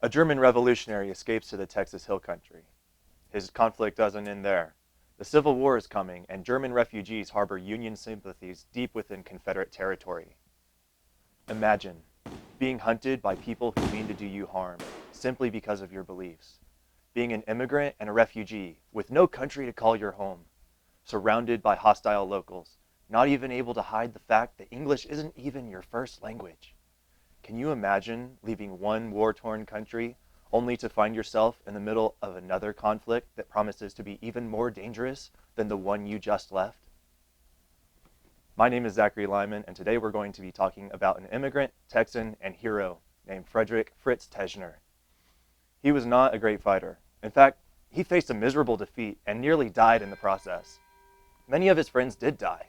A German revolutionary escapes to the Texas Hill Country. His conflict doesn't end there. The Civil War is coming, and German refugees harbor Union sympathies deep within Confederate territory. Imagine being hunted by people who mean to do you harm simply because of your beliefs. Being an immigrant and a refugee with no country to call your home, surrounded by hostile locals, not even able to hide the fact that English isn't even your first language. Can you imagine leaving one war-torn country only to find yourself in the middle of another conflict that promises to be even more dangerous than the one you just left? My name is Zachary Lyman, and today we're going to be talking about an immigrant, Texan, and hero named Frederick Fritz Tesner. He was not a great fighter. In fact, he faced a miserable defeat and nearly died in the process. Many of his friends did die,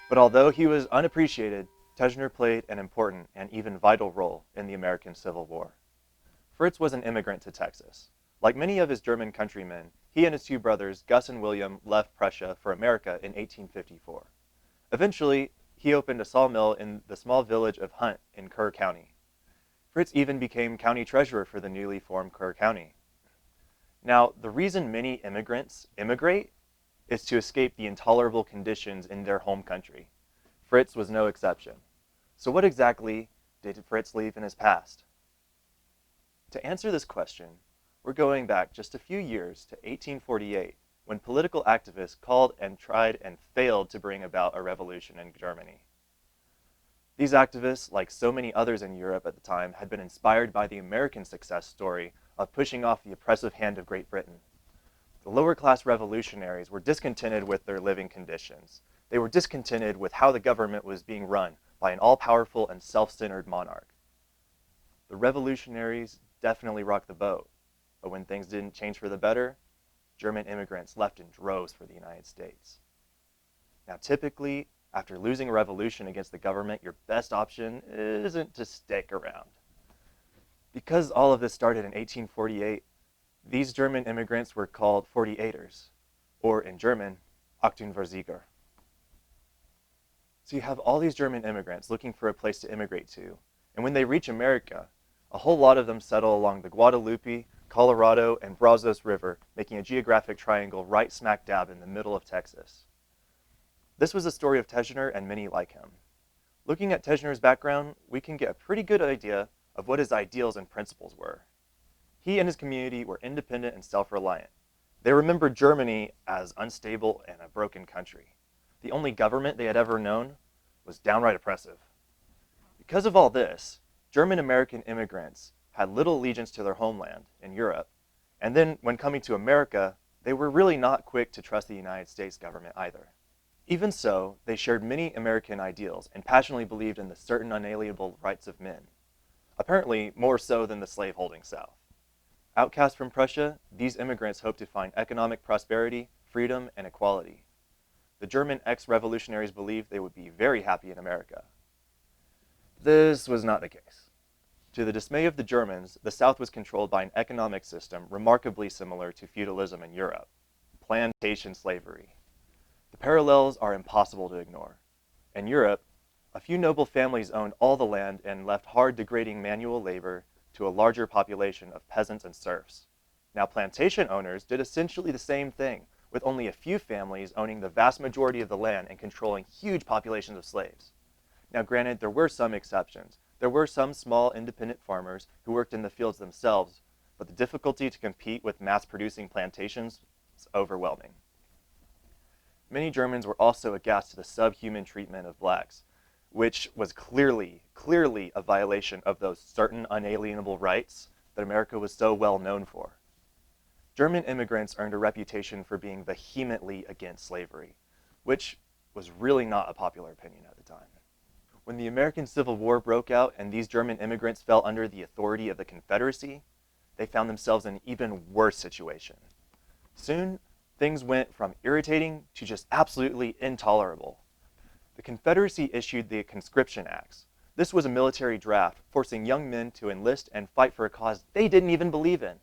but although he was unappreciated, Tesner played an important and even vital role in the American Civil War. Fritz was an immigrant to Texas. Like many of his German countrymen, he and his two brothers, Gus and William, left Prussia for America in 1854. Eventually, he opened a sawmill in the small village of Hunt in Kerr County. Fritz even became county treasurer for the newly formed Kerr County. Now, the reason many immigrants immigrate is to escape the intolerable conditions in their home country. Fritz was no exception. So what exactly did Fritz leave in his past? To answer this question, we're going back just a few years to 1848, when political activists called and tried and failed to bring about a revolution in Germany. These activists, like so many others in Europe at the time, had been inspired by the American success story of pushing off the oppressive hand of Great Britain. The lower-class revolutionaries were discontented with their living conditions. They were discontented with how the government was being run by an all-powerful and self-centered monarch. The revolutionaries definitely rocked the boat, but when things didn't change for the better, German immigrants left in droves for the United States. Now, typically, after losing a revolution against the government, your best option isn't to stick around. Because all of this started in 1848, these German immigrants were called 48ers, or in German, Achtunversiger. So you have all these German immigrants looking for a place to immigrate to, and when they reach America, a whole lot of them settle along the Guadalupe, Colorado, and Brazos River, making a geographic triangle right smack dab in the middle of Texas. This was the story of Tesner and many like him. Looking at Tesner's background, we can get a pretty good idea of what his ideals and principles were. He and his community were independent and self-reliant. They remembered Germany as unstable and a broken country. The only government they had ever known was downright oppressive. Because of all this, German-American immigrants had little allegiance to their homeland in Europe, and then when coming to America, they were really not quick to trust the United States government either. Even so, they shared many American ideals and passionately believed in the certain unalienable rights of men, apparently more so than the slave-holding South. Outcast from Prussia, these immigrants hoped to find economic prosperity, freedom, and equality. The German ex-revolutionaries believed they would be very happy in America. This was not the case. To the dismay of the Germans, the South was controlled by an economic system remarkably similar to feudalism in Europe, plantation slavery. The parallels are impossible to ignore. In Europe, a few noble families owned all the land and left hard, degrading manual labor to a larger population of peasants and serfs. Now, plantation owners did essentially the same thing, with only a few families owning the vast majority of the land and controlling huge populations of slaves. Now, granted, there were some exceptions. There were some small independent farmers who worked in the fields themselves, but the difficulty to compete with mass-producing plantations was overwhelming. Many Germans were also aghast to the subhuman treatment of blacks, which was clearly a violation of those certain unalienable rights that America was so well known for. German immigrants earned a reputation for being vehemently against slavery, which was really not a popular opinion at the time. When the American Civil War broke out and these German immigrants fell under the authority of the Confederacy, they found themselves in an even worse situation. Soon, things went from irritating to just absolutely intolerable. The Confederacy issued the Conscription Acts. This was a military draft forcing young men to enlist and fight for a cause they didn't even believe in.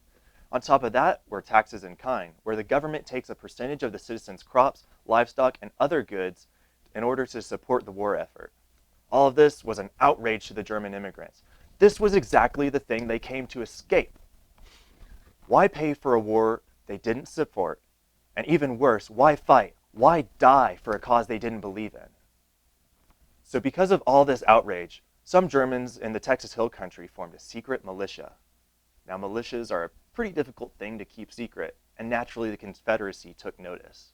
On top of that were taxes in kind, where the government takes a percentage of the citizens' crops, livestock, and other goods in order to support the war effort. All of this was an outrage to the German immigrants. This was exactly the thing they came to escape. Why pay for a war they didn't support? And even worse, why fight? Why die for a cause they didn't believe in? So because of all this outrage, some Germans in the Texas Hill Country formed a secret militia. Now, militias are a pretty difficult thing to keep secret, and naturally the Confederacy took notice.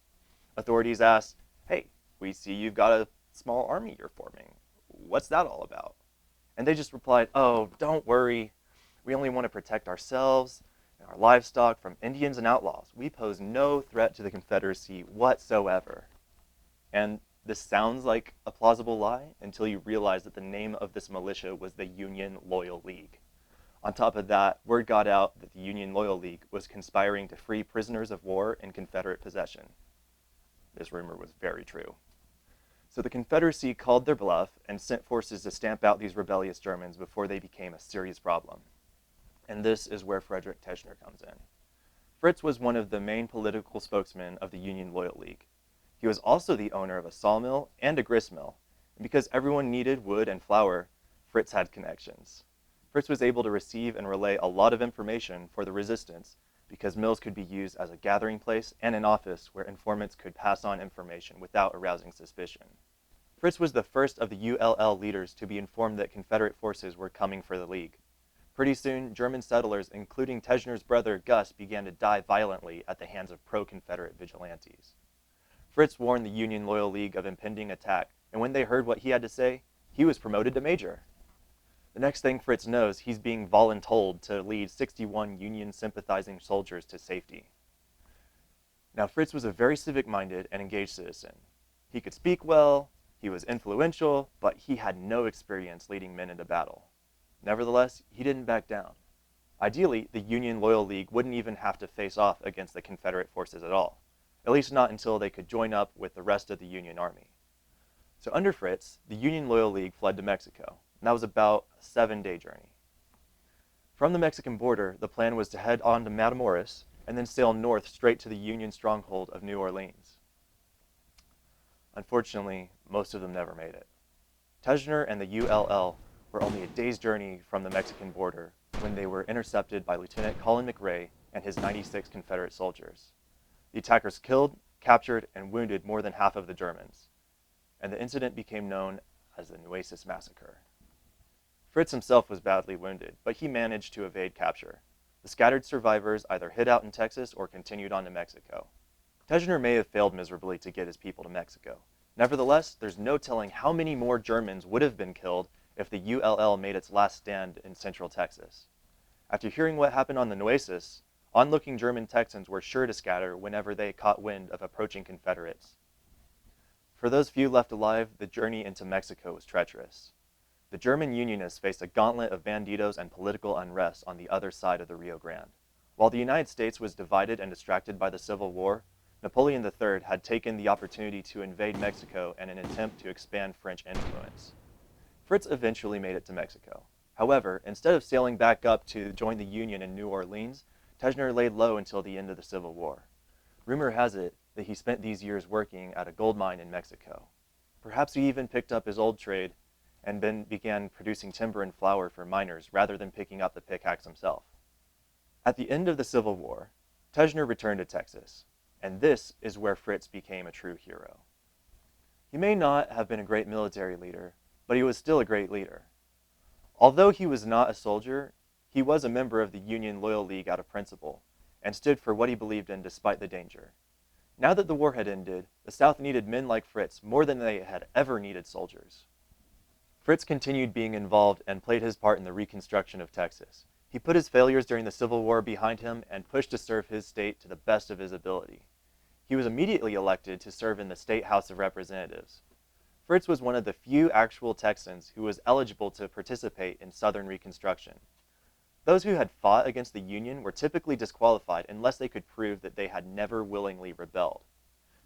Authorities asked, hey, we see you've got a small army you're forming. What's that all about? And they just replied, oh, don't worry. We only want to protect ourselves and our livestock from Indians and outlaws. We pose no threat to the Confederacy whatsoever. And this sounds like a plausible lie until you realize that the name of this militia was the Union Loyal League. On top of that, word got out that the Union Loyal League was conspiring to free prisoners of war in Confederate possession. This rumor was very true. So the Confederacy called their bluff and sent forces to stamp out these rebellious Germans before they became a serious problem. And this is where Frederick Tesner comes in. Fritz was one of the main political spokesmen of the Union Loyal League. He was also the owner of a sawmill and a gristmill, and because everyone needed wood and flour, Fritz had connections. Fritz was able to receive and relay a lot of information for the resistance because mills could be used as a gathering place and an office where informants could pass on information without arousing suspicion. Fritz was the first of the ULL leaders to be informed that Confederate forces were coming for the League. Pretty soon, German settlers, including Tesner's brother Gus, began to die violently at the hands of pro-Confederate vigilantes. Fritz warned the Union Loyal League of impending attack, and when they heard what he had to say, he was promoted to major. The next thing Fritz knows, he's being voluntold to lead 61 Union sympathizing soldiers to safety. Now, Fritz was a very civic-minded and engaged citizen. He could speak well, he was influential, but he had no experience leading men into battle. Nevertheless, he didn't back down. Ideally, the Union Loyal League wouldn't even have to face off against the Confederate forces at all, at least not until they could join up with the rest of the Union Army. So under Fritz, the Union Loyal League fled to Mexico, and that was about a 7-day journey. From the Mexican border, the plan was to head on to Matamoros and then sail north straight to the Union stronghold of New Orleans. Unfortunately, most of them never made it. Tesner and the ULL were only a day's journey from the Mexican border when they were intercepted by Lieutenant Colin McRae and his 96 Confederate soldiers. The attackers killed, captured, and wounded more than half of the Germans, and the incident became known as the Nueces Massacre. Fritz himself was badly wounded, but he managed to evade capture. The scattered survivors either hid out in Texas or continued on to Mexico. Tesner may have failed miserably to get his people to Mexico. Nevertheless, there's no telling how many more Germans would have been killed if the ULL made its last stand in central Texas. After hearing what happened on the Nueces, onlooking German Texans were sure to scatter whenever they caught wind of approaching Confederates. For those few left alive, the journey into Mexico was treacherous. The German Unionists faced a gauntlet of banditos and political unrest on the other side of the Rio Grande. While the United States was divided and distracted by the Civil War, Napoleon III had taken the opportunity to invade Mexico in an attempt to expand French influence. Fritz eventually made it to Mexico. However, instead of sailing back up to join the Union in New Orleans, Tesner laid low until the end of the Civil War. Rumor has it that he spent these years working at a gold mine in Mexico. Perhaps he even picked up his old trade and then began producing timber and flour for miners rather than picking up the pickaxe himself. At the end of the Civil War, Tesner returned to Texas, and this is where Fritz became a true hero. He may not have been a great military leader, but he was still a great leader. Although he was not a soldier, he was a member of the Union Loyal League out of principle, and stood for what he believed in despite the danger. Now that the war had ended, the South needed men like Fritz more than they had ever needed soldiers. Fritz continued being involved and played his part in the reconstruction of Texas. He put his failures during the Civil War behind him and pushed to serve his state to the best of his ability. He was immediately elected to serve in the State House of Representatives. Fritz was one of the few actual Texans who was eligible to participate in Southern Reconstruction. Those who had fought against the Union were typically disqualified unless they could prove that they had never willingly rebelled.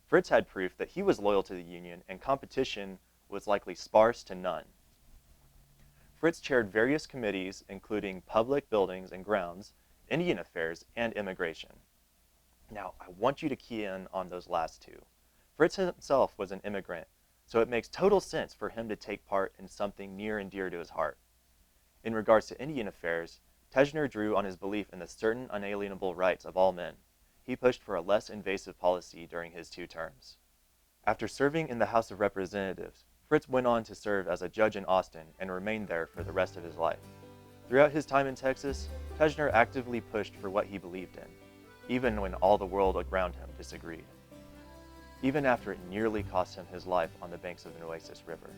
Fritz had proof that he was loyal to the Union, and competition was likely sparse to none. Fritz chaired various committees, including public buildings and grounds, Indian affairs, and immigration. Now, I want you to key in on those last two. Fritz himself was an immigrant, so it makes total sense for him to take part in something near and dear to his heart. In regards to Indian affairs, Tesner drew on his belief in the certain unalienable rights of all men. He pushed for a less invasive policy during his 2 terms. After serving in the House of Representatives, Fritz went on to serve as a judge in Austin and remained there for the rest of his life. Throughout his time in Texas, Tesner actively pushed for what he believed in, even when all the world around him disagreed. Even after it nearly cost him his life on the banks of the Nueces River.